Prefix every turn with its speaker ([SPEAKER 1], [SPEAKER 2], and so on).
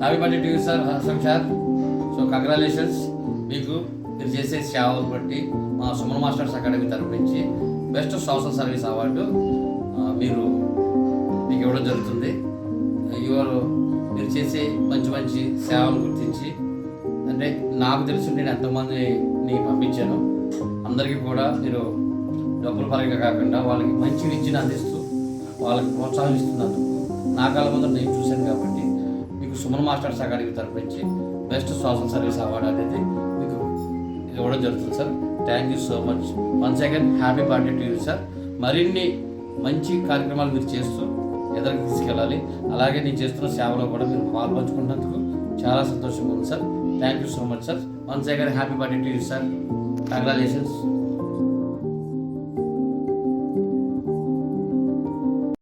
[SPEAKER 1] Happy birthday to you sir Haasan sir. So congratulations. మీకు మీరు చేసే సేవలు బట్టి మా సుమన్ మాస్టర్స్ అకాడమీ తరపు నుంచి బెస్ట్ సోషల్ సర్వీస్ అవార్డు మీకు ఇవ్వడం జరుగుతుంది. మీరు చేసే మంచి మంచి సేవలు గుర్తించి, అంటే నాకు తెలిసి నేను ఎంతమందిని పంపించాను, అందరికీ కూడా మీరు డబ్బుల పరంగా కాకుండా వాళ్ళకి మంచి విద్యను అందిస్తూ వాళ్ళకి ప్రోత్సాహిస్తున్నందుకు నా కళ్ళ ముందు నేను చూశాను కాబట్టి మీకు సుమన్ మాస్టర్స్ అకాడమీ తరపు నుంచి బెస్ట్ సోషల్ సర్వీస్ అవార్డు అనేది మీకు ఇవ్వడం జరుగుతుంది sir. Thank you so much. Once again happy birthday to you sir. మరిన్ని మంచి కార్యక్రమాలు మీరు చేస్తూ ఎదురుకు తీసుకెళ్ళాలి. అలాగే నేను చేస్తున్న సేవలో కూడా మీరు పాల్పంచుకున్నందుకు చాలా సంతోషంగా ఉంది sir. Thank you so much sir. Once again happy birthday to you sir. Congratulations.